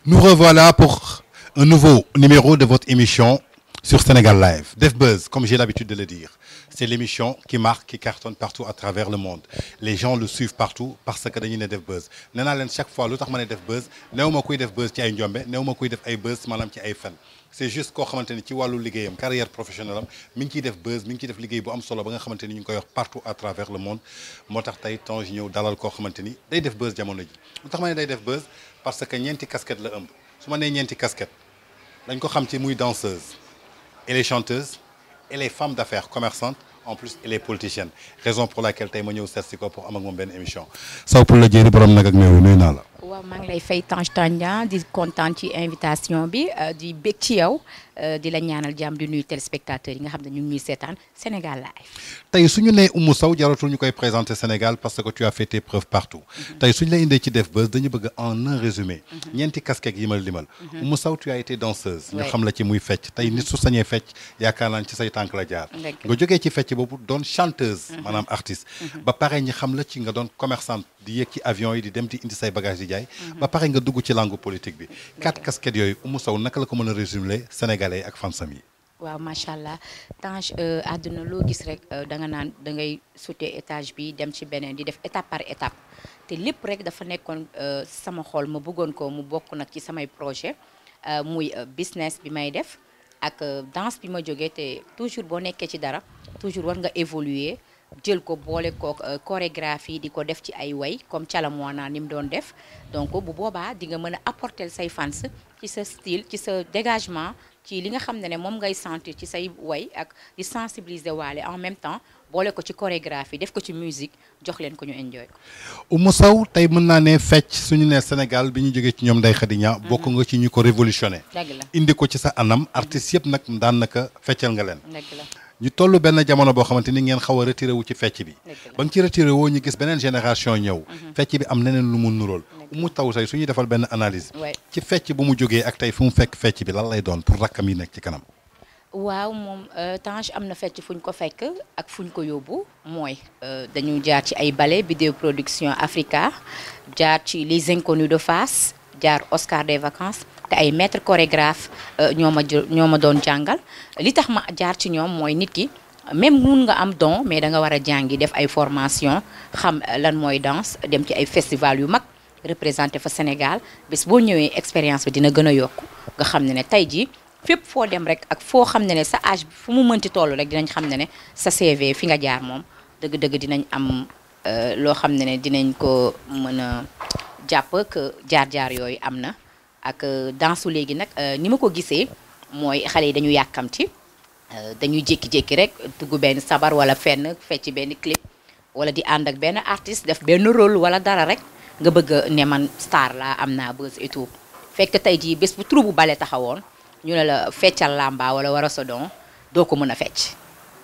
Nous revoilà pour un nouveau numéro de votre émission sur Sénégal Live. Def Buzz, comme j'ai l'habitude de le dire, c'est l'émission qui marque, qui cartonne partout à travers le monde. Les gens le suivent partout parce que dañuy ne Def Buzz. Nee naa leen chaque fois lu tax ma ne Def Buzz néew ma kuy def buzz ci ay njombe néew ma kuy def ay buzz maanaam ci ay fen. C'est juste koo xamante ni ci wàllu liggéeyam carrière professionnelle am mi ngi ciy def buzz mi ngi ciy def liggéey bu am solo ba nga xamante ni ñu ngi koy wax partout à travers le monde moo tax tey Tange ñëw dalal koo xamante ni day def buzz jamono ji lu tax ma ne day def buzz parce que ñeenti casquette la ëmb su ma nee ñeenti casquette dañ ko xam ci muy danseuse elle est chanteuse elle est femme d'affaires commerçante en plus elle est politicienne raison pour laquelle tey ma ñëw seet si ko pour am ak moom benn émission saw pour la jéeri borom nag ak meew nuyu naa la. waaw maa ngi lay fay Tange Tandian di kontaan ci invitation bi di bég ci yow di la ñaanal jàmm di nuyu téléspectateurs yi nga xam ne ñu ngi ñuy seetaan Sénégal Live. tey suñu nee Oumou Sow jaratul ñu koy présenter Sénégal parce que tu as fait tes preuves partout. tey suñu la indee ci Def Buzz dañu bëgg en un résumé. ñeenti casquette yi ma limal. Oumou Sow tu as été danseuse. ñu xam la ci muy fecc tey nit su sañee fecc yaakaar naa ci say tànk la jaar. nga jógee ci fecc boobu doon chanteuse. maanaam artiste. ba pare ñi xam la ci nga doon commerçante di yéeg ci avion yi di dem di indi say bagage di jaay. ba pare nga dugg ci langue politique bi. 4 casquettes yooyu Oumou Sow naka la ko mën a résumer sénégalais ak fansam yi. waaw macha allah Tange àdduna loo gis rek da nga naan da ngay sauter étage bi dem ci beneen di def étape par étape te lépp rek dafa nekkoon sama xol ma bëggoon ko mu bokk nag ci samay projet muy business bi may def ak danse bi ma jógee te toujours boo nekkee ci dara toujours war nga évoluer jël ko boole ko chorégraphie di ko def ci ay way comme Calamoana ni mu doon def donc bu boobaa di nga mën a apporter say fans ci sa style ci sa dégagement ci li nga xam ne moom ngay sentir ci say way ak di sensibiliser waale en même temps boole ko ci chorégraphie def ko ci musique jox leen ko ñu enjoy ko. Oumou Sow tey mën naa ne fecc suñu nee Sénégal bi ñu jógee ci ñoom Ndeye Khady Niang bokk nga ci ñu ko révolutionné. dëgg la indi ko ci sa anam artistes yëpp nag daan naka feccal nga leen. dëgg la. ñu toll benn jamono boo xamante ni ngeen xaw a retiré wu ci fecc bi ba nga ci retiré woo ñu gis beneen génération ñëw fecc bi am neneen lu mu nuróol Oumou Sow tey su ñuy defal benn analyse ci fecc bu mu jógee ak tey fu mu fekk fecc bi lan lay doon pour rakkam yi nekk ci kanam. waaw moom Tange am na fecc fu ñu ko fekk ak fu ñu ko yóbbu mooy dañu jaar ci ay ballet vidéo production Africa jaar ci les inconnus de Fass jaar Oscar des vacances te ay maître chorégraphe ñoo ma doon jàngal li tax ma jaar ci ñoom mooy nit ki même mun nga am don mais da nga war a jàngi def ay formation xam lan mooy danse dem ci ay festival yu mag représenté fa Sénégal bés boo ñëwee expérience bi dina gën a yokku nga xam ne tey jii fépp foo dem rek ak foo xam ne sa âge bi fu mu mënti toll rek dinañ xam ne sa CV fi nga jaar moom dëgg-dëgg dinañ am loo xam ne dinañ ko mën a jàpp que jaar-jaar yooyu am na ak dansu léegi nag ni ma ko gisee mooy xale yi dañu yàkkamti dañuy jékki-jékki rek dugg benn sabar wala fenn fecc benn clip wala di ànd ak benn artiste def benn rôle wala dara rek nga bëgg ne man star la am naa buzz et tout fekk tey jii bés bu troupe bu bale taxawoon ñu ne la feccal lamba wala war a sodon doo ko mën a fecc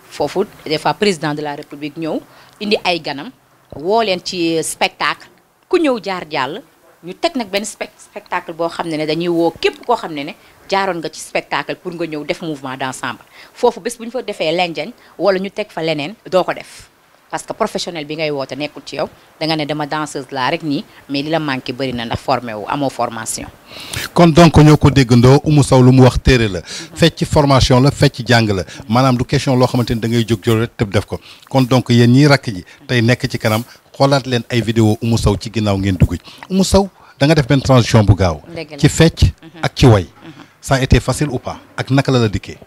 foofu des fois président de la république ñëw indi ay ganam woo leen ci spectacle ku ñëw jaar jàll ñu teg nag benn spectacle boo xam ne dañuy woo képp koo xam ne jaaroon nga ci spectacle pour nga ñëw def mouvement d'ensemble foofu bés bu ñu fa defee lenjañ wala ñu teg fa leneen doo ko def parce que professionnel bi ngay woote nekkul ci yow da nga ne dama danseuse laa rek nii mais li la manqué bëri na ndax formé wu amoo formation. kon donc ñoo ko déggandoo Oumou Sow lu mu wax téere la fecc formation la fecc jàng la maanaam du question loo xamante ni da ngay jóg rek tëb def ko kon donc yéen ñii rakk ji tey nekk ci kanam xoolaat leen ay vidéo Oumou Sow ci ginnaaw ngeen dugg Oumou Sow da nga def benn transition bu gaaw ci fecc ak ci way ça a été facile ou pas ak naka la dikkee.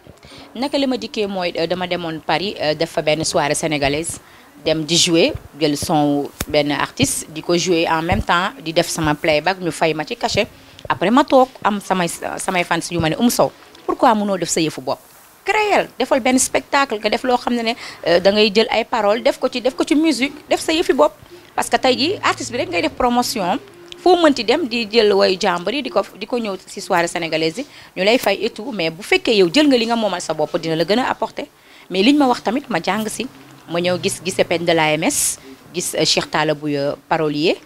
naka li ma dikkee mooy dama demoon Paris def fa benn soirée sénégalaise dem di jouer jël son benn artiste di ko jouer en même temps di def sama playback ñu fay ma ci cachet après ma toog am samay fans yu ma ne Oumou Sow pourquoi mënoo def sa yëfu bopp créel defal benn spectacle nga def loo xam ne da ngay jël ay paroles def ko ci musique def sa yëfi bopp parce que tey jii artiste bi rek ngay def promotion foo mënti dem di jël wayu jàmbur yi di ko ñëw ci soirée sénégalaise yi ñu lay fay et tout mais bu fekkee yow jël nga li nga moomal sa bopp dina la gën a apporter mais liñ ma wax tamit ma jàng si ma ñëw gis Pen de l'AMS gis Cheikh Talla Bouya parolier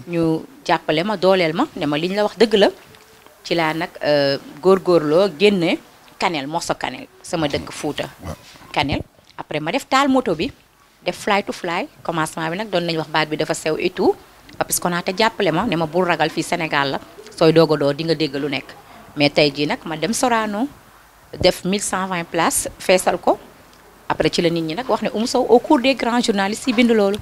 ñu jàppale ma dooleel ma ne ma liñ la wax dëgg la ci laa nag góorgóorloo génne Kanel morceau Kanel sama dëkk Fuuta Kanel après ma def taal moto bi def fly to fly commencement bi nag doon nañu wax baat bi dafa sew et tout Papis Konaté jàppale ma ne ma bul ragal fii Sénégal la sooy doog a door di nga dégg lu nekk mais tey jii nag ma dem Sorano def 1120 places feesal ko après ci la nit ñi nag wax ne Oumou Sow au cours des grands journalistes yi bind loolu.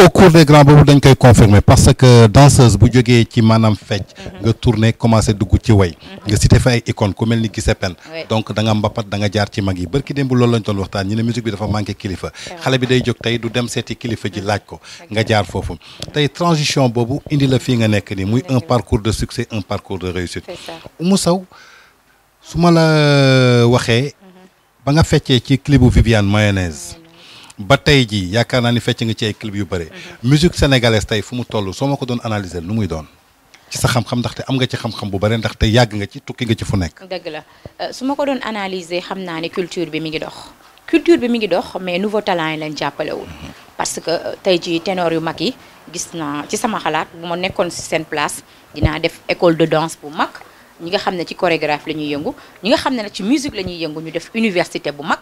au cours des grands boobu dañ koy confirmer parce que danseuse bu jógee ci maanaam fecc. nga tourné commencé dugg ci way. nga cité fa ay icône ku mel ni Guissé Pène. donc da nga mbapat da nga jaar ci mag yi barki démb loolu lañ doon waxtaan ñi ne musique bi dafa manqué kilifa. xale bi day jóg tey du dem seeti kilifa ji laaj ko. nga jaar foofu tey transition boobu indi la fii nga nekk nii muy un parcours de succès un parcours de réussite. Oumou Sow su ma la waxee. ba nga feccee ci clip bu Viviane mayonnaise ba tey jii yaakaar naa ni fecc nga ci ay clip yu bëri musique sénégalaise tey fu mu toll soo ma ko doon analyser nu muy doon ci sa xam-xam ndaxte am nga ci xam-xam bu bëri ndaxte yàgg nga ci tukki nga ci fu nekk. dëgg la su ma ko doon analyser xam naa ne culture bi mi ngi dox mais nouveau talent yi lañ jàppalewul parce que tey jii ténor yu mag yi gis naa ci sama xalaat bu ma nekkoon si seen place dinaa def école de danse bu mag. ñi nga xam ne ci chorégraphe la ñuy yëngu ñi nga xam ne nag ci musique la ñuy yëngu ñu def université bu mag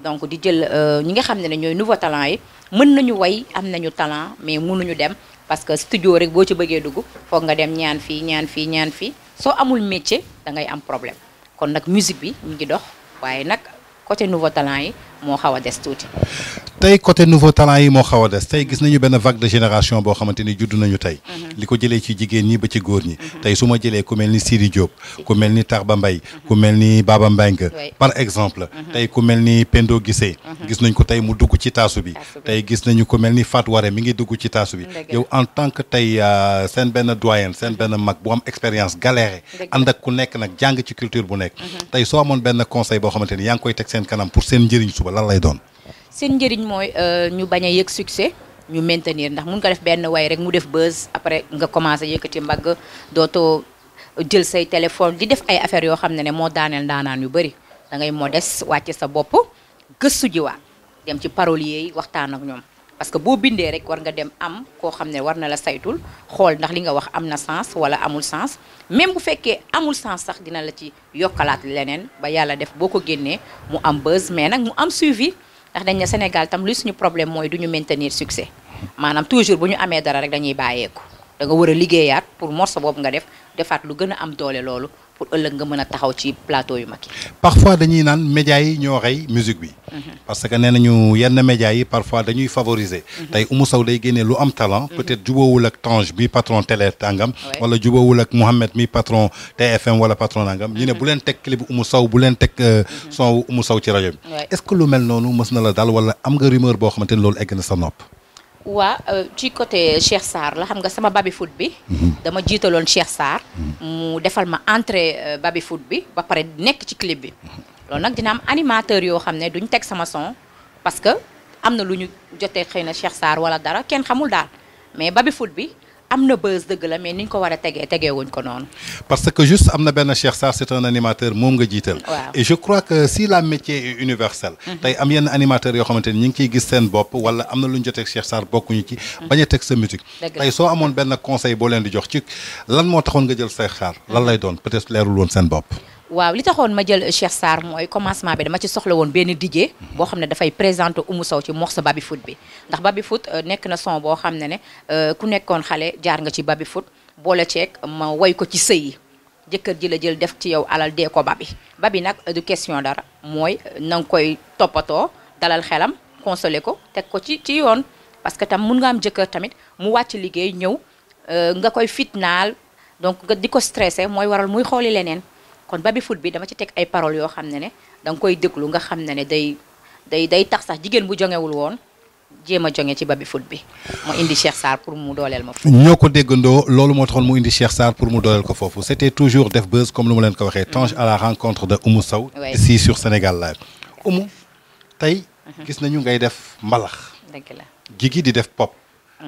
donc di jël ñi nga xam ne ñooy nouveau talent yi mën nañu way am nañu talent mais mënuñu dem parce que studio rek boo ci bëggee dugg foog nga dem ñaan fii soo amul métier da ngay am problème kon nag musique bi ñu ngi dox waaye nag côté nouveau talent yi moo xaw a des tuuti. tey côté nouveau talent yi moo xaw a des tey gis nañu benn vague de génération boo xamante ni judd nañu tey. li ko jëlee ci jigéen ñi ba ci góor ñi. tey su ma jëlee ku mel ni Sidi Diop. ku mel ni Tarba Mbaye. ku mel ni Baba Mbengue. par exemple. tey ku mel ni Pendo Guissé. gis nañ ko tey mu dugg ci taasu bi. tey gis nañu ku mel ni Fatou Waré mi ngi dugg ci taasu bi. yow en tant que tey seen benn doyen seen benn mag bu am expérience galéré. ànd ak ku nekk nag jàng ci culture bu nekk. tey soo amoon benn conseil boo xamante ni yaa ngi koy teg seen kanam pour seen njëriñ suba lan lay doon. seen njëriñ mooy ñu bañ a yëg succès ñu maintenir ndax mun nga def benn way rek mu def buzz après nga commencé yëkkati mbagg dootoo jël say téléphone di def ay affaires yoo xam ne moo daaneel ndaanaan yu bëri da ngay modeste wàcce sa bopp gëstu jiwaat dem ci parolier yi waxtaan ak ñoom parce que boo bindee rek war nga dem am koo xam ne war na la saytul xool ndax li nga wax am na sens wala amul sens même bu fekkee amul sens sax dina la ci yokkalaat leneen ba yàlla def boo ko génnee mu am buzz mais nag mu am suivi ndax dañ ne Sénégal tam luy suñu problème mooy du ñu maintenir succès maanaam toujours bu ñu amee dara rek dañuy bàyyeeku da nga war a liggéeyaat pour morceau boobu nga defaat lu gën a am doole loolu pour ëllëg nga mën a taxaw ci plateau yu mag yi. parfois dañuy naan médias yi ñoo rey musique bi. parce que nee nañu yenn médias yi parfois dañuy favoriser. tey Oumou Sow day génnee lu am talent. peut-être jubóowul ak Tange mi patron télé tàngam. wala jubóowul ak Mouhamed mi patron TFM wala patron nangam. ñu ne bu leen teg clip Oumou Sow bu leen teg son Oumou Sow ci rajo bi. est-ce que lu mel noonu mës na la dal wala am nga rumeur boo xamante ni loolu egg na sa nopp. waa ci côté Cheikh Sarr la xam nga sama baby foot bi dama jiitaloon Cheikh Sarr mu defal ma entrée baby foot bi ba pare nekk ci clip bi loolu nag dina am animateur yoo xam ne duñ teg sama son parce que am na lu ñu jotee xëy na Cheikh Sarr wala dara kenn xamul daal mais baby foot bi am na buzz dëgg la mais ni ñu ko war a tegee wuñ ko noonu. parce que juste am na benn Cheikh Sarr c'est un animateur moom nga jiital. et je crois que si la métier est universel. tey am yenn animateurs yoo xamante ni ñu ngi ciy gis seen bopp wala am na lu ñu jotee Cheikh Sarr bokkuñu ci. bañ a teg sa musique. tey soo amoon benn conseil boo leen di jox ci lan moo taxoon nga jël Cheikh Sarr lan lay doon peut-être leerul woon seen bopp. waaw li taxoon ma jël Cheikh Sarr mooy commencement bi dama ci soxla woon benn DJ boo xam ne dafay présenter Oumou Sow ci morceau baby foot bi ndax baby foot nekk na son boo xam ne ku nekkoon xale jaar nga ci baby foot boole ceeg ma woy ko ci sëy yi jëkkër ji la jël def ci yow alal dee ko babi nag du question dara mooy na nga koy toppatoo dalal xelam consoler ko teg ko ci yoon parce que tam mun nga am jëkkër tamit mu wàcc liggéey ñëw nga koy fitnaal donc nga di ko stressé mooy waral muy xooli leneen kon baby foot bi dama ci teg ay paroles yoo xam ne da nga koy déglu nga xam ne day tax sax jigéen bu jongewul woon jéem a jonge ci baby foot bi mu indi Cheikh Sarr pour mu dooleel ma foofu. ñoo ko déggandoo loolu moo taxoon mu indi Cheikh Sarr pour mu dooleel ko foofu c'était toujours def buzz comme lu ma leen ko waxee Tange à la rencontre de Oumou Sow. ici sur Sénégal Live. Oumou tey gis nañu ngay def mbalax. dëgg la Guigui di def pop.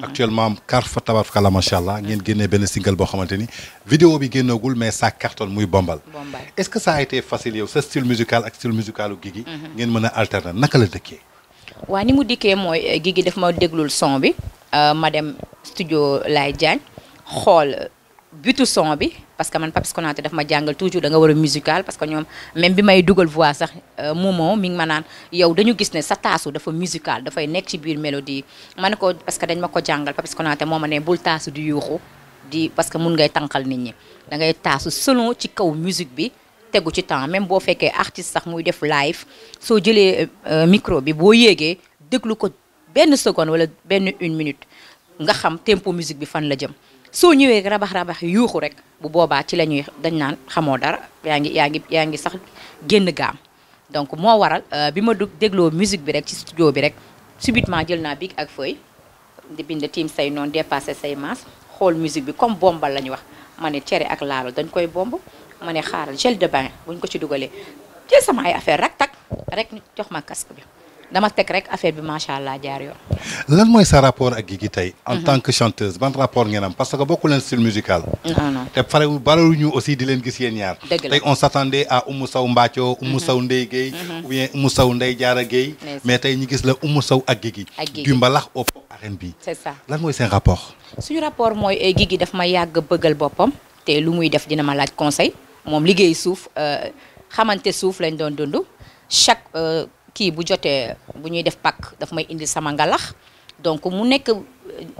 actuellement kar fa tabarkalla macha allah ngeen génnee benn single boo xamante ni vidéo bi génnoogul mais ça cartonne muy bombal. est-ce que ça a été facile yow sa style musical ak style musicalu Guigui ngeen mën a alterner naka la dëkkee. waaw ni mu dikkee mooy Guigui daf ma déglul son bi ma dem studio Laye Diagne xool butu son bi parce que man Papis Konaté daf ma jàngal toujours da nga war a musical parce que ñoom même bi may dugal voix sax moomoo mi ngi ma naan yow dañu gis ne sa taasu dafa musical dafay nekk ci biir mélodie ma ne ko parce que dañ ma ko jàngal Papis Konaté moo ma ne bul taasu di yuuxu di parce que mun ngay tànqal nit ñi da ngay taasu selon ci kaw musique bi tegu ci temps même boo fekkee artiste sax muy def live soo jëlee micro bi boo yéegee déglu ko benn seconde wala benn 1 minute nga xam tempo musique bi fan la jëm soo ñëwee rabax yuuxu rek bu boobaa ci la ñuy dañ naan xamoo dara yaa ngi sax génn gaam donc moo waral bi ma dégloo musique bi rek ci studio bi rek subitement jël naa bic ak feuille di bind tiim say noonu dépassé say maas xool musique bi comme bombal la ñu wax ma ne cere ak laalo dañ koy bomb ma ne xaaral gel de bain buñ ko ci dugalee jël sama ay affaire rek ñu jox ma casque bi dama teg rek affaire bi macha allah jaar yoon. lan mooy sa rapport ak Guigui tey. en tant que chanteuse ban rapport ngeen am parce que bokku leen style musical. non te baraluñu aussi di leen gis yéen ñaar. dëgg la tey on s'attendait à Oumou Sow Mbathio. Oumou Sow Ndeye Gueye. ou bien Oumou Sow Ndeye Diarra Gueye. mais tey ñu gis la Oumou Sow ak Guigui. du mbalax au pop R&B. c'est ça lan mooy seen rapport. suñu rapport mooy Guigui daf ma yàgg bëggal boppam te lu muy def dina ma laaj conseil moom liggéey suuf xamante suuf lañ doon dund chaque. kii bu jotee bu ñuy def pak daf may indi sama ngalax donc mu nekk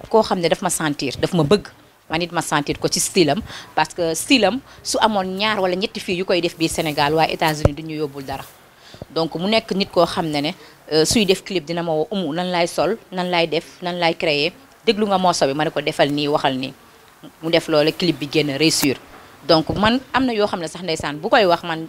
koo xam ne daf ma sentir daf ma bëgg man it ma sentir ko ci style am parce que style am su amoon ñaar wala ñetti fii yu koy def biir Sénégal waaye États-Unis du ñu yóbbul dara donc mu nekk nit koo xam ne suy def clip dina ma woo Oumou nan laay sol nan laay def nan laay créer déglu nga morceau bi ma ne ko defal nii waxal nii mu def loolu clip bi génn réussir donc man am na yoo xam ne sax ndeysaan bu koy wax man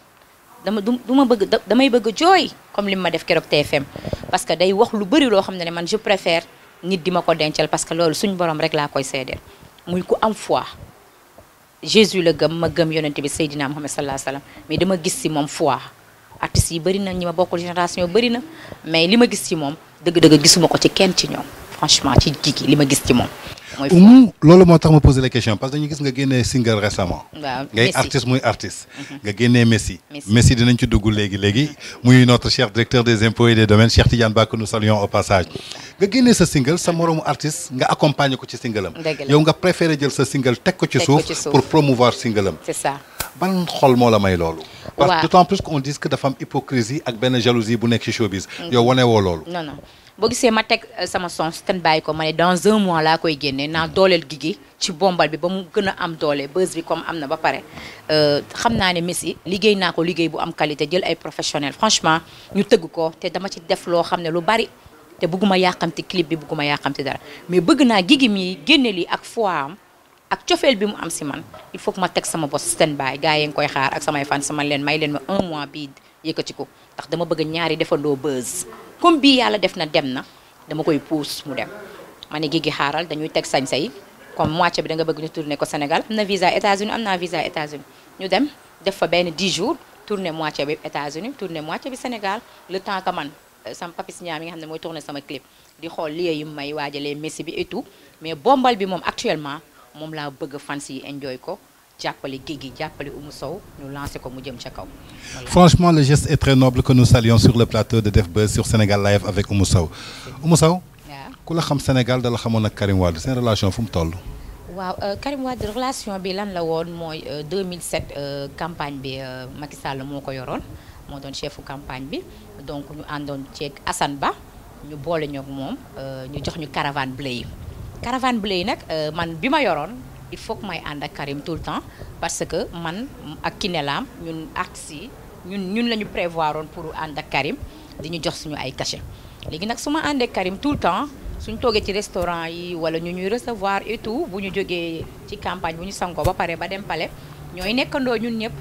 damay bëgg jooy comme li ma def keroog TFM parce que day wax lu bëri loo xam ne man je préfère nit di ma ko dencal parce que loolu suñ borom rek laa koy seedeel muy ku am foi Jésus la gëm ma gëm yonent bi Seydina Muhammad sallallahu alayhi wa sallam mais dama gis si moom foi artistes yi bëri na ñi ma bokkul génération bëri na mais li ma gis ci moom dëgg-dëgg gisuma ko ci kenn ci ñoom franchement ci Guigui li ma gis ci moom. mooy Oumou loolu moo tax ma poser la question parce que dañu gis nga génnee single récemment. waaw ngay artiste muy artiste. nga génnee Messi dinañ ci dugg léegi muy notre cher directeur des impôts et des domaines Cheikh Tidiane Ba que nous saluons au passage. nga génnee sa single sa moroomu artiste nga accompagner ko ci single am. yow nga préféré jël sa single teg ko ci suuf pour promouvoir single am. c'est ça. ban xol moo la may loolu. parce que d'autant plus qu'on dit que dafa am hypocrisie ak benn jalousie bu nekk ci showbiz. yow wane woo loolu. non boo gisee ma teg sama son stand by ko ma ne dans 1 mois laa koy génne naa dooleel Guigui ci bombal bi ba mu gën a am doole buzz bi comme am na ba pare xam naa ne Messi liggéey naa ko liggéey bu am qualité jël ay professionnels franchement ñu tëgg ko te dama ci def loo xam ne lu bari te bëgguma yàqamti clip bi bëgguma yàqamti dara mais bëgg naa Guigui mi génne lii ak foi am ak cofeel bi mu am si man il faut que ma teg sama bos stand by gars yi ngi koy xaar ak samay fan sama leen may leen ma 1 mois bii yëkkati ko ndax dama bëgg ñaari defandoo buzz comme bii yàlla def na dem na dama koy pousse mu dem ma ne Guigui xaaral dañuy teg sañ-say comme moitié bi da nga bëgg ñu tourner ko Sénégal am na visa États-Unis am naa visa États-Unis ñu dem def fa benn 10 jours tourner moitié bi États-Unis tourner moitié bi Sénégal le temps que man sama papis ñaam yi nga xam ne mooy tourner sama clip di xool lieu yu may waajalee Messi bi et tout mais bombal bi moom actuellement moom laa bëgg fans yi enjoy ko jàppale Guigui jàppale Oumou Sow ñu lancé ko mu jëm ca kaw. Franchement, le geste est très noble que nous saluons sur le plateau de Def Buzz sur Sénégal Live avec Oumou Sow. Oumou Sow. waaw ku la xam Sénégal da la xamoon ak Karim Wade seen relation fu mu toll. waaw Karim Wade relation bi lan la woon mooy 2007 campagne bi Macky Sall moo ko yoroon moo doon chefu campagne bi donc ñu àndoon ceeg Assane Ba ñu boole ñoog moom ñu jox ñu caravane bleu yi. caravane bleu yi nag man bi ma yoroon. il faut que may ànd ak Karim tout le temps parce que man ak Kinelam ñun artistes yi ñun la ñu prévoir woon pour ànd ak Karim di ñu jox suñu ay cachet léegi nag su ma àndee Karim tout le temps suñu toogee ci restaurant yi wala ñu ñuy recevoir et tout bu ñu jógee ci campagne bu ñu sangoo ba pare ba dem pale ñooy nekkandoo ñun ñëpp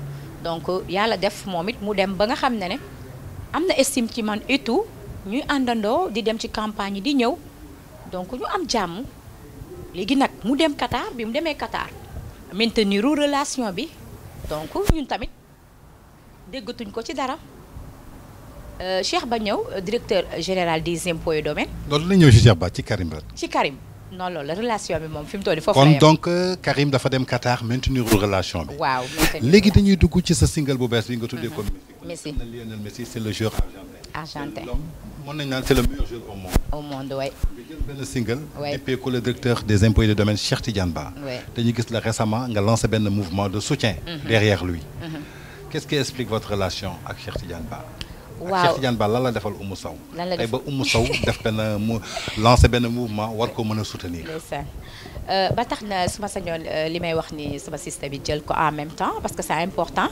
donc yàlla def moom it mu dem ba nga xam ne am na estime ci man et tout ñuy àndandoo di dem ci campagne yi di ñëw donc ñu am jàmm. léegi nag mu dem Qatar bi mu demee Qatar maintenir relation bi donc ñun tamit déggatuñ ko ci dara Cheikh Ba ñëw directeur général des impôts et domaines. loolu la ñëw ci Cheikh Ba ci Karim rek. ci Karim non loolu la relation bi moom fi mu toll nii foofu la yem. kon donc Karim dafa dem Qatar maintenir relation bi. waaw léegi dañuy dugg ci sa single bu bees bi nga tuddee ko. Messi Lionel Messi c'est le joueur argentin. mën nañu naan c'est le meilleur joueur au monde. au monde waay. nga jël benn single. Ouais. et puis que le directeur des impôts et des domaines Cheikh Tidiane Ba. Ouais. dañu gis la récemment nga lancé benn mouvement de soutien. derrière lui. Qu'est-ce qui explique votre relation ak Cheikh Tidiane Ba. waaw ak Cheikh Tidiane Ba lan la defal Oumou Sow. lan la tey def ba Oumou Sow def benn mu lancer benn mouvement war ko mën a soutenir. ndeysaan ba tax na su ma sañoon li may wax ni sama système bi jël ko en même temps parce que c'est important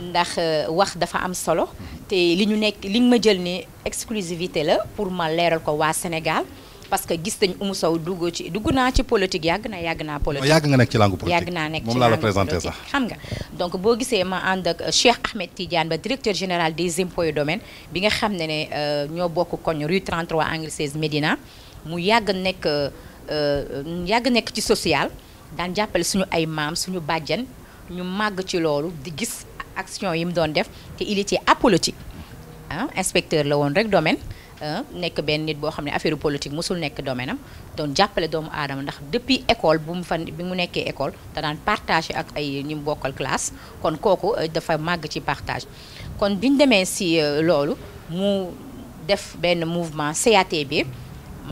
ndax wax dafa am solo te li ñu nekk li nga ma jël ni exclusivité la pour ma leeral ko waa Sénégal parce que gis nañ Oumou Sow dugg naa ci politique yàgg naa politique. yàgg nga nekk ci langue politique yàgg naa nekk ci moom laa la langue présenté politique. sax. xam nga donc boo gisee ma ànd ak Cheikh Ahmed Tidiane Ba directeur général des impôts et domaines bi nga xam ne ñoo bokk koñ rue 33 angle 16 Médina mu yàgg nekk ci social daan jàppale suñu ay maam suñu bàjjan ñu màgg ci loolu di gis action yi mu doon def te il était apolitique inspecteur la woon rek domaine nekk benn nit boo xam ne affaire politique mosul nekk domaine am doon jàppale doomu aadama ndax depuis école bi mu nekkee école da daan partagé ak ay ñi mu bokkal classe kon kooku dafa màgg ci partage kon biñu demee si loolu mu def benn mouvement CATB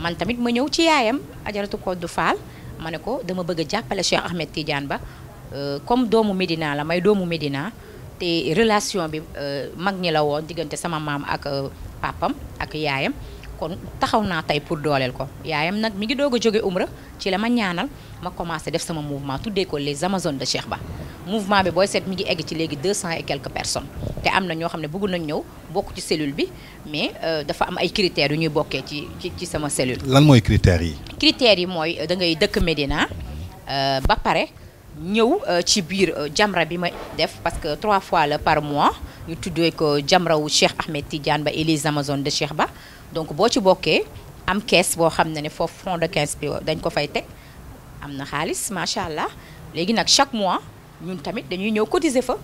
man tamit ma ñëw ci yaayam Ajaratu Koddu Fall ma ne ko dama bëgg a jàppale Cheikh Ahmed Tidiane Ba comme doomu Médina la may doomu Médina te relation bi mag ñi la woon diggante sama maam ak papam ak yaayam kon taxaw naa tey pour dooleel ko yaayam nag mi ngi doog a jóge umra ci la ma ñaanal ma commencé def sama mouvement tuddee ko les Amazones de Cheikh Ba mouvement bi booy seet mi ngi egg ci léegi 200 et quelques personnes te am na ñoo xam ne bëgg nañ ñëw bokk ci cellule bi mais dafa am ay critères yu ñuy bokkee ci sama cellule. lan mooy critères yi. critères yi mooy da ngay dëkk Médina ba pare ñëw ci biir jamra bi ma def parce que 3 fois la par mois ñu tuddee ko jamra wu Cheikh Ahmed Tidiane Ba et les Amazones de Cheikh Ba donc boo ci bokkee am kees boo xam ne foofu fond de caisse bi dañ ko fay teg am na xaalis macha allah léegi nag chaque mois ñun tamit dañuy ñëw cotiser fa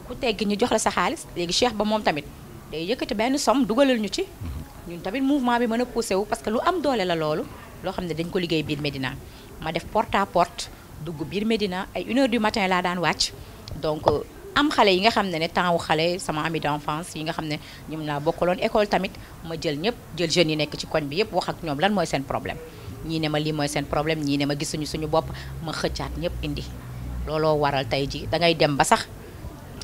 ku tegg ñu jox la sa xaalis léegi Cheikh Ba moom tamit day yëkkati benn somme dugalal ñu ci ñun tamit mouvement bi mën a poussé wu parce que lu am doole la loolu loo xam ne dañ ko liggéey biir Médina ma def porte à porte dugg biir Médina ay 1h du matin laa daan wàcc donc am xale yi nga xam ne temps wu xale sama ami d'enfance yi nga xam ne ñoom laa bokkaloon école tamit ma jël jeunes yi nekk ci koñ bi yëpp wax ak ñoom lan mooy seen problème ñii ne ma lii mooy seen problème ñii ne ma gisuñu suñu bopp ma xëccaat ñëpp indi looloo waral tey ji da ngay dem ba sax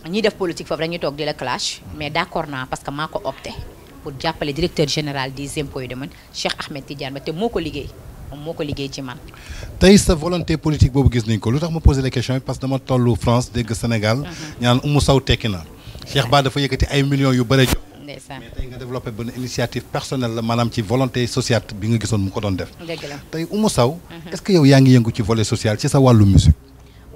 ñiy def politique foofu dañuy toog di la clash mais d'accord naa parce que maa ko opté pour jàppale directeur général des impôts et domaines Cheikh Ahmed Tidiane Ba te moo ko liggéey moom moo ko liggéey ci man. tey sa volonté politique boobu gis nañ ko lu tax ma posé la question yi parce que dama tollu France dégg Sénégal. ñaan Oumou Sow tekki na. Cheikh Ba dafa yëkkati ay millions yu bëri jox. ndeysaan mais tey nga développé benn initiative personnelle la maanaam ci volonté sociale bi nga gisoon mu ko doon def. dëgg la tey Oumou Sow. est-ce que yow yaa ngi yëngu ci volet social ci sa wàllu musique.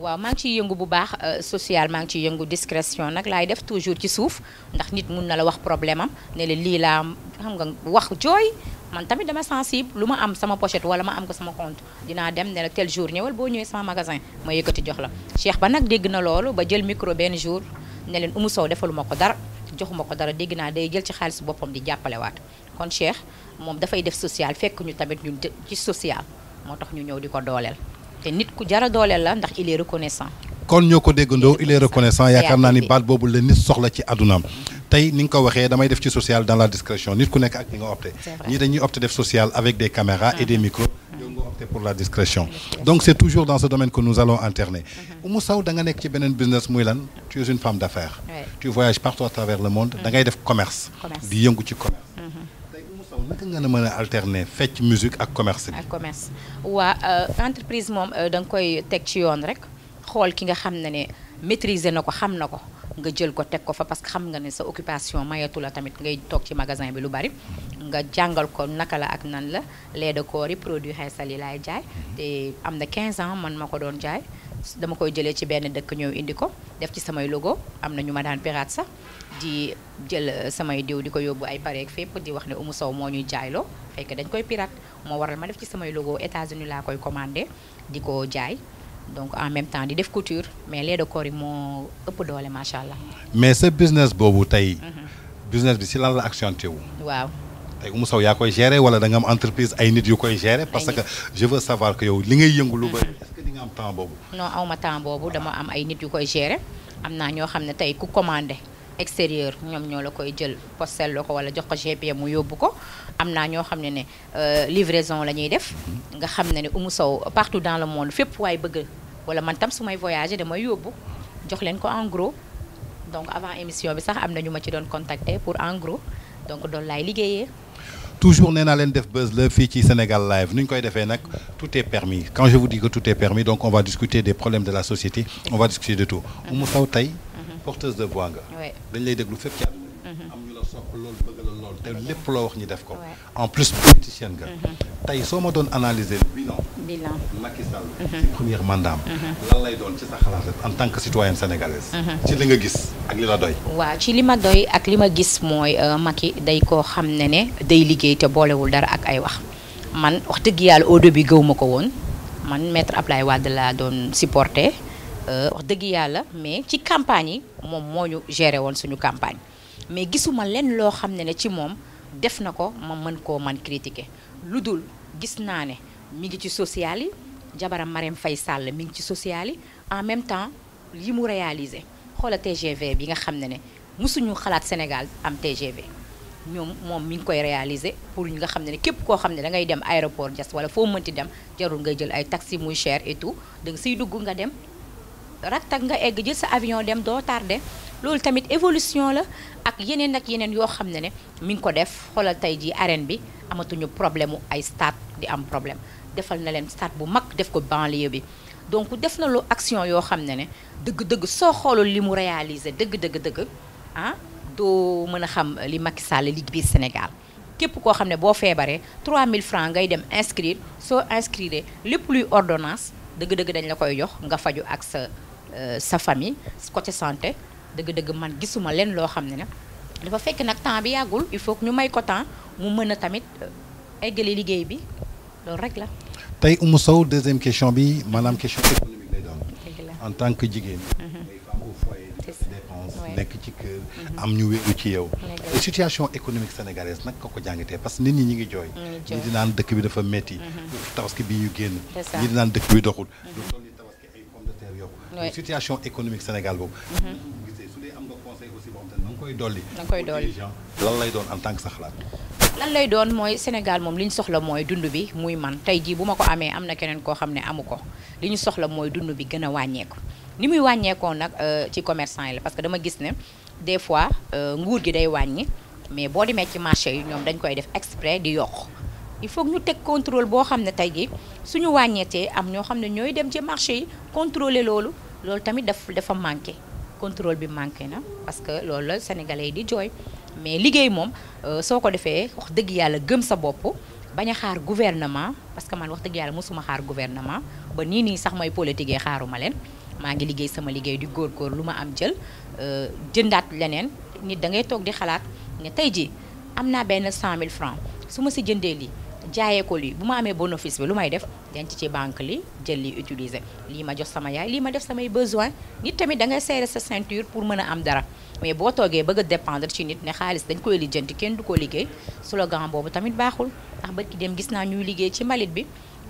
waaw maa ngi ciy yëngu bu baax social maa ngi ciy yëngu discrétion nag laay def toujours ci suuf ndax nit mun na la wax problème am ne la lii laa xam nga wax jooy man tamit dama sensible lu ma am sama pochette wala ma am ko sama compte dinaa dem ne la tel jour ñëwal boo ñëwee sama magasin ma yëkkati jox la Cheikh Ba nag dégg na loolu ba jël micro benn jour ne leen Oumou Sow defaluma ko dara joxuma ko dara dégg naa day jël ci xaalis boppam di jàppale waat kon Cheikh moom dafay def social fekk ñu tamit ñu ci social moo tax ñu ñëw di ko dooleel te nit ku jara dooleel la ndax il est reconnaissant. kon ñoo ko déggandoo il est reconnaissant yaakaar naa ni baat boobu la nit soxla ci àddunaam tey ni nga ko waxee damay def ci social dans la discrétion nit ku nekk ak ni nga opté ñii dañuy opté def social avec des caméras et des micros yow nga opté pour la discrétion donc c'est toujours dans ce domaine que nous allons alterner Oumou Sow da nga nekk ci beneen business muy lan tu es une femme d'affaires tu voyages partout à travers le monde da ngay def commerce di yëngu ci commerce naka nga mën a alterner fecc musique ak commerce bi. ak commerce waa entreprise moom da nga koy teg ci yoon rek xool ki nga xam ne maîtriser na ko xam na ko nga jël ko teg ko fa parce que xam nga ne sa occupation mayatu la tamit ngay toog ci magasin bi lu bari nga jàngal ko naka la ak nan la lait de corps yi produit xeesal yi laay jaay te am na 15 ans man ma ko doon jaay dama koy jëlee ci benn dëkk ñëw indi ko def ci samay logo am na ñu ma daan pirate sax di jël samay diw di ko yóbbu ay pareeg fépp di wax ne Oumou Sow moo ñuy jaayloo fekk dañ koy pirate moo waral ma def ci samay logo États-Unis laa koy commandé di ko jaay donc en même temps di def couture mais lait de corps yi moo ëpp doole macha allah. mais sa business boobu tey. business bi si lan la accentué wu. waaw. tey Oumou Sow yaa koy gérer wala da nga am entreprise ay nit yu koy gérer. parce que je veux savoir que yow li ngay yëngu lu bëri. est-ce que di nga am temps boobu. non awma temps boobu dama am ay nit yu koy gérer am naa ñoo xam ne tey ku commandé extérieur ñoom ñoo la koy jël postel la ko wala jox ko GP mu yóbbu ko am naa ñoo xam ne livraison la ñuy def nga xam ne Oumou Sow partout dans le monde fépp waay bëgg wala man tam su may voyager damay yóbbu jox leen ko en gros donc avant émission bi sax am na ñu ma ci doon contacter pour en gros donc doon laay liggéeyee. toujours nee naa leen def buzz la fii ci Sénégal live nu ñu koy defee nag tout est permis quand je vous dis que tout est permis donc on va discuter des problèmes de la société on va discuter de tout. Oumou Sow tey porteuse de voix nga. dañ lay déglu fépp ci àdduna am ñu la sopp loolu bëgg la lool te lépp loo wax ñu def ko. en plus politicienne nga. tey soo ma doon analyser bilan Macky Sall ci premier mandat lan lay doon ci sa xalaat en tant que citoyenne sénégalaise. ci li nga gis ak li la doy. waaw ci li ma doy ak li ma gis mooy Macky day koo xam ne day liggéey te boolewul dara ak ay wax man wax dëgg yàlla au début gëw ma ko woon man maître Ablaye Wade laa doon supporter wax dëgg yàlla mais ci campagne yi moom moo ñu géré woon suñu campagne mais gisuma leen loo xam ne ci moom def na ko ma mën koo man critiquer lu dul gis naa ne mi ngi ci social yi jabaram Marème Faye Sall mi ngi ci social yi en même temps yi mu réalisé xoola TGV bi nga xam ne musuñu xalaat Sénégal am TGV moom mi ngi koy réaliser pour ñu nga xam ne képp koo xam ne da ngay dem aéroport Diass wala foo mënti dem jarul ngay jël ay taxi muy cher et tout da nga siy dugg nga dem raktak nga egg jël sa avion dem doo tardé loolu tamit évolution la ak yeneen yoo xam ne mi ngi ko def xoolal tey jii arène bi amatuñu problème mu ay stade di am problème defal na leen stade bu mag def ko banlieue bi donc def na lu action yoo xam ne dëgg-dëgg soo xoolul li mu réaliser dëgg doo mën a xam li Macky Sall li biir Sénégal képp koo xam ne boo feebaree 3000 francs ngay dem inscrire soo inscrire lépp luy ordonnance dëgg-dëgg dañ la koy jox nga faju ak sa famille côté santé dëgg-dëgg man gisuma leen loo xam ne dafa fekk nag temps bi yàggul il faut que ñu may ko temps mu mën a tamit eggale liggéey bi loolu rek la. tey Oumou Sow deuxième question bi maanaam question économique lay doon. en tant que jigéen. ngay femme au foyer di def dépense nekk ci kër. am ñu wéeru ci yow. situation économique sénégalaise nag nga ko jàngatee parce que nit ñi ngi jooy. ñi di naan dëkk bi dafa metti tabaski bi ñu génn. ñi di naan dëkk bi doxul. lu toll ni tabaski ay pomme de terre yokku. situation économique Sénégal boobu. gisee su dee am nga conseil aussi boo xam ne da nga koy dolli. da nga koy dolli lan lay doon en tant que sa xalaat. lan lay doon mooy Sénégal moom li ñu soxla mooy dund bi muy man tey jii bu ma ko amee am na keneen koo xam ne amu ko li ñu soxla mooy dund bi gën a wàññeeku ni muy wàññeekoo nag ci commerçant yi la parce que dama gis ne des fois nguur gi day wàññi mais boo demee ci marché yi ñoom dañ koy def exprès di yokk il faut que ñu teg contrôle boo xam ne tey jii suñu wàññeetee am ñoo xam ne ñooy dem ci marché yi contrôler loolu tamit dafa manqué contrôle bi manqué na parce que loolu la sénégalais yi di jooy mais liggéey moom soo ko defee wax dëgg yàlla gëm sa bopp bañ a xaar gouvernement parce que man wax dëgg yàlla mosuma xaar gouvernement ba nii sax may politique xaaruma leen maa ngi liggéey sama liggéey di góor lu ma am jël jëndaat leneen nit da ngay toog di xalaat ne tey ji am naa benn 100 000 francs su ma si jëndee lii jaayee ko lii bu ma amee bénéfice bi lu may def denc ci banque li jël li utiliser lii ma jox sama yaay lii ma def samay besoin nit tamit da ngay serrer sa ceinture pour mën a am dara mais boo toogee bëgg a dépendre ci nit ne xaalis dañ koy lijjanti kenn du ko liggéey slogan boobu tamit baaxul ndax barki dem gis naa ñuy liggéey ci mbalit bi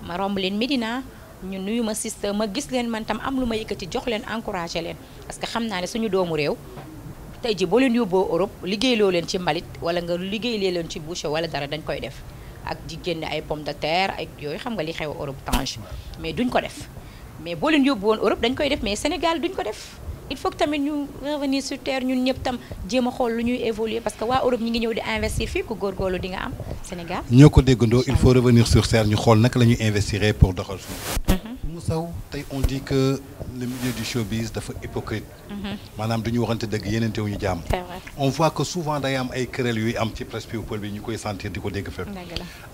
ma romb leen Médina ñu nuyu ma sister ma gis leen man tam am lu ma yëkkati jox leen encouragé leen parce que xam naa ne suñu doomu réew tey ji boo leen yóbboo Europe liggéey loo leen ci mbalit wala nga liggéey leen ci boucher wala dara dañ koy def ak di génne ay pomme de terre ay yooyu xam nga li xew Europe Tange mais duñ ko def mais boo leen yóbbu woon Europe dañ koy def mais Sénégal duñ ko def il faut que tamit ñu revenir sur terre ñun ñëpp tam jéem a xool lu ñuy évoluer parce que waa Europe ñi ngi ñëw di investir fii ku góorgóorlu di nga am Sénégal. ñoo ko déggandoo il faut revenir sur terre ñu xool naka la ñuy investir pour doxal suñu. Oumou Sow tey on dit que le milieu du showbiz dafa hypocrite. maanaam du ñu waxante dëgg yenente wu ñu jàmm. on voit que souvent day am ay querelles yuy am ci presse people bi ñu koy sentir di ko dégg fépp.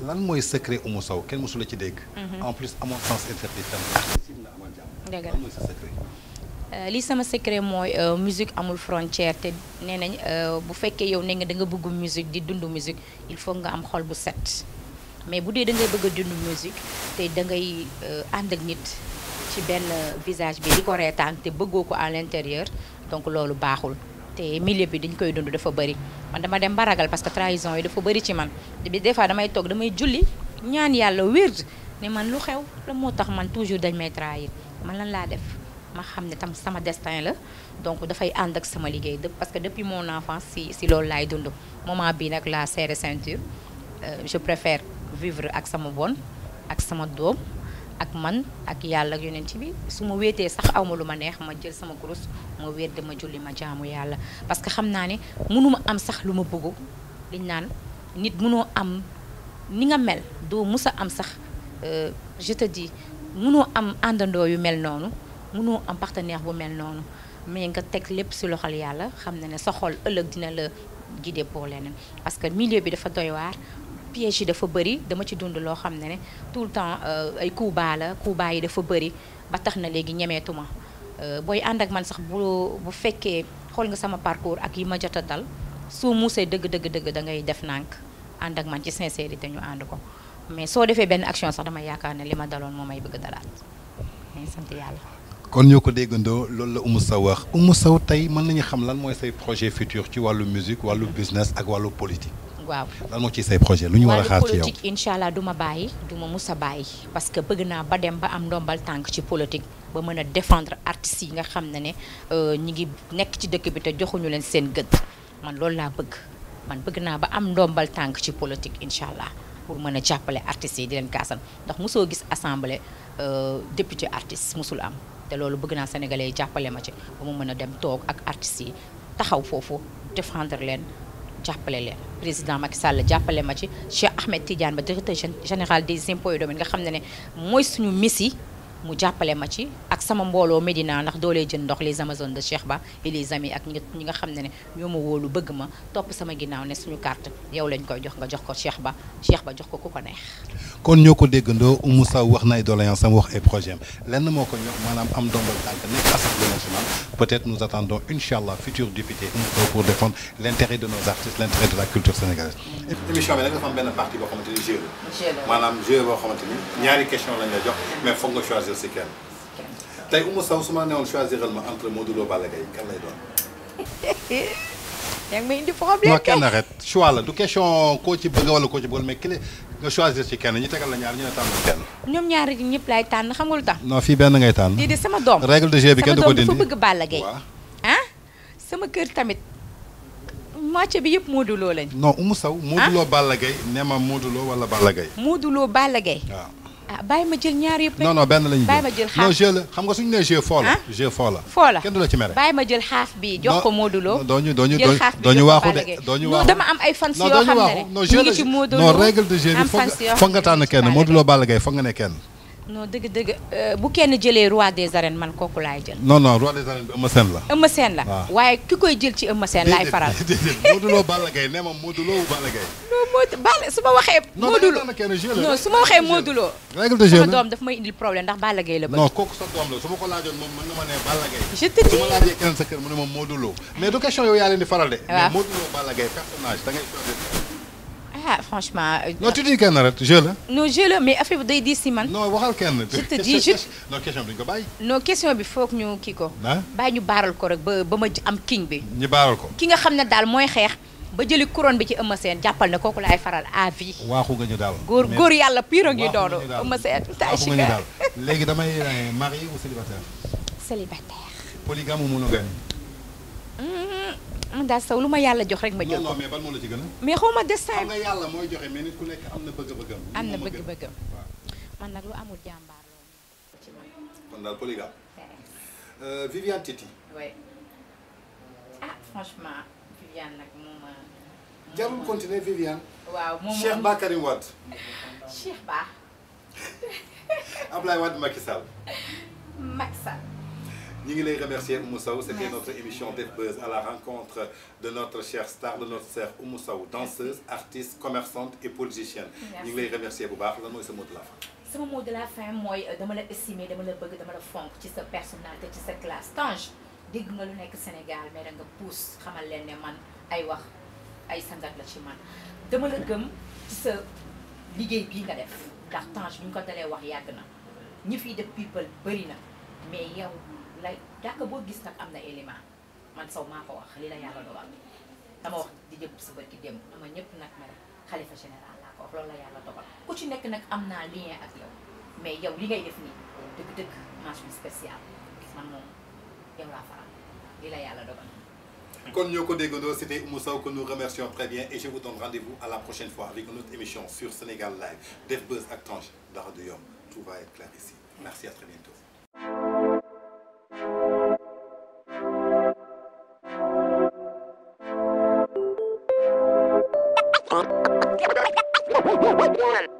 lan mooy secret Oumou Sow kenn mosu la ci dégg. en plus amoon sens interdit tam accessible na amal jàmm. lan mooy sa secret. li sama secret mooy musique amul frontière te nee nañ bu fekkee yow ne nga da nga bëgg musique di dund musique il faut nga am xol bu set mais bu dee da ngay bëgg a dund musique te da ngay ànd ak nit ci benn visage bi di ko reetaan te bëggoo ko à l'intérieur donc loolu baaxul te milieu bi dañ koy dund dafa bëri man dama dem ba ragal parce que trahison yi dafa bëri ci man des fois damay toog damay julli ñaan yàlla wér ne man lu xew la moo tax man toujours dañ may trahir man lan laa def ma xam ne tam sama destin la donc dafay ànd ak sama liggéey parce que depuis mon enfance si loolu laay dund moment bii nag la serré ceinture je préfère vivre ak sama bon ak sama doom ak man ak yàlla ak yonent bi su ma wéetee sax awma lu ma neex ma jël sama kurus ma wéet dama julli ma jaamu yàlla parce que xam naa ne mënuma am sax lu ma bëggu liñ naan nit mënoo am ni nga mel doo mus a am sax je te dis mënoo am àndandoo yu mel noonu mënoo am partenaire bu mel noonu mais nga teg lépp si loxol yàlla xam na ne sa xol ëllëg dina la guider pour leneen parce que milieu bi dafa doy waar piège yi dafa bëri dama ci dund loo xam ne tout le temps ay coups bas la coups bas yi dafa bëri ba tax na léegi ñemeetuma booy ànd ak man sax bu fekkee xool nga sama parcours ak yi ma jot a dal soo muusee dëgg da ngay def nànk ànd ak man ci sincérité ñu ànd ko mais soo defee benn action sax dama yaakaar ne li ma daloon moo may bëgg dalaat mais sant yàlla. kon ñoo ko déggandoo loolu la Oumou Sow wax Oumou Sow tey mën nañu xam lan mooy say projet futur ci wàllu musique wàllu business ak wàllu politique. waaw lan moo ciy say projet lu ñu war a xaar ci yow politique incha allah du ma bàyyi du ma mus a bàyyi parce que bëgg naa ba dem ba am ndombal tànk ci politique ba mën a défendre artistes yi nga xam ne ñi ngi nekk ci dëkk bi te joxuñu leen seen gëdd man loolu laa bëgg man bëgg naa ba am ndombal tànk ci politique incha allah pour mën a jàppale artistes yi di leen kaasan ndax mosoo gis assemblée député artiste mosul am te loolu bëgg naa sénégalais yi jàppale ma ci ba mu mën a dem toog ak artistes yi taxaw foofu défendre leen jàppale leen président Macky Sall jàppale ma ci Cheikh Ahmed Tidiane ba directeur général des impôts et domaines nga xam ne mooy suñu messi mu jàppale ma ci ak sama mbooloo Médina ndax doolee jën ndox les amazones de Cheikh Ba et les amis ak ñi nga xam ne ñoo ma wóolu bëgg ma topp sama ginnaaw ne suñu carte yow lañ koy jox nga jox ko Cheikh Ba jox ko ku ko neex. kon ñoo ko déggandoo Oumou Sow wax na ay doléances am wax ay projet am lenn moo ko ñor maanaam am ndombal tànk nekk assemblée nationale peut-être nous attendons incha allah futur député Oumou Sow pour défendre l'intérêt de nos artistes l'intérêt de la culture sénégalaise. émission bi nag dafa am benn partie boo xamante ni jeu la. maanaam jeu boo xamante ni ñaari question lañ la jox mais foog nga choisir si kenn. tey Oumou Sow su ma newoon choisiral ma entre Modou Lo Balla Gaye kan lay doon. yaa ngi may indi problème non kenn arrête choix la du question koo ci bëgg wala koo ci bëgg mais ki nga choisir ci kenn ñu tegal la ñaar ñu ne tànn kenn. ñoom ñaar ñëpp laay tànn xam nga lu tax. non fii benn ngay tànn. déedéet sama doom règle de jeu bi kenn du ko dindi sama doom dafa bëgg Balla Gaye. ah sama kër tamit moitié bi yëpp Modou Lo lañ. non Oumou Sow. Modou Lo Balla Gaye nee ma Modou Lo wala Balla Gaye. Modou Lo Balla Gaye. waaw. ah bàyyi ma jël ñaar yëpp. non benn lañu jël bàyyi ma jël xaaf non jeu la xam nga suñu nee jeu foo la. jeu foo la. foo la kenn du la ci mere. bàyyi ma jël xaaf bi jox ko Modou Lo. dooñu waaxu de dooñu waaxu. dama am ay fans yoo xam ne non ñu ngi ci Modou Lo non règle de jeu bi foog nga tànn kenn Modou Lo Balla Gaye foog nga ne kenn. non dëgg bu kenn jëlee roi des arènes man kooku laay jël. non roi des arènes bi Eumeu Sène la. Eumeu Sène la waaye ki koy jël ci Eumeu Sène laay faral. Modou Lo Balla Gaye nee ma Modou Lo Balla Gaye. non Balla su ma waxee. Modou Lo non su ma waxee Modou Lo. règle de jeu sama doom daf may indil problème ndax Balla Gaye la bëgg. non kooku sa doom la su ma ko laajoon moom mën na ma ne Balla Gaye. je te dis su ma laajee keneen sa kër mu ne ma Modou Lo mais du question yow yaa leen di faral de. mais Modou Lo Balla Gaye personnage da ngay choisir. ah franchement. non tu dis kenn rek jeu la. non jeu la mais affaire bi day diis si man. non waxal kenn. je te dis je. non question bi duñ ko bàyyi. non question bi foog ñu kii ko. bàyyi ñu baaral ko rek ba ma am king bi. ñu baaral ko. ki nga xam ne daal mooy xeex ba jëli couronne bi ci Eumeu Sène jàppal na kooku laay faral à vie. waaxu nga ñu daal. góor yàlla pire ngi doonu. Eumeu Sène waaxu nga ñu daal léegi damay marié ou célibataire. célibataire. polygame ou monogame. man daal saw lu ma yàlla jox rek ma jël ko. non mais ban moo la ci gën a. mais xaw ma destin. xam nga yàlla mooy joxe mais nit ku nekk am na bëgg-bëggam. am na bëgg-bëggam. man nag lu amul jàmbaar loolu ci man. kon daal polygame. Viviane Titi. oui ah franchement Viviane nag moom. jarul continuer Viviane. waaw moom Cheikh Ba Karim Wade. Cheikh Ba. Ablaye Wade Macky Sall. Macky Sall. Ñu ngi lay remercier Oumou Sow, c'était notre émission Def Buzz à la rencontre de notre chère star, de notre sœur Oumou Sow, danseuse, artiste, commerçante et politicienne. Ñu ngi lay remercier bu baax lan mooy sa mot de la fin. sama mot de la fin mooy dama la estimer dama la bëgg dama la fonk ci sa personnalité ci sa classe Tange dégg nga lu nekk Sénégal mais da nga pousse xamal leen ne man ay wax ay sangat la ci man dama la gëm ci sa liggéey bii nga def ndax Tange bi ñu ko dalee wax yàgg na ñi fiy def people bëri na mais yow lay daaka boo gis nag am na élément man saw maa ko wax li la yàlla dogal dama wax di jëm sa bët ki démb dama ñëpp nag ma xalifa général laa ko wax loolu la yàlla dogal ku ci nekk nag am naa lien ak yow mais yow li ngay def nii dëgg-dëgg mention spéciale man moom yow laa faral li la yàlla dogal. Kon ñoo ko déggandoo, c'était Oumou Sow que nous remercions très bien et je vous donne rendez-vous à la prochaine fois avec une autre émission sur Sénégal Live Def Buzz ak Tange dara du yomb. tout va être clair ici. Merci, à très bientôt. One.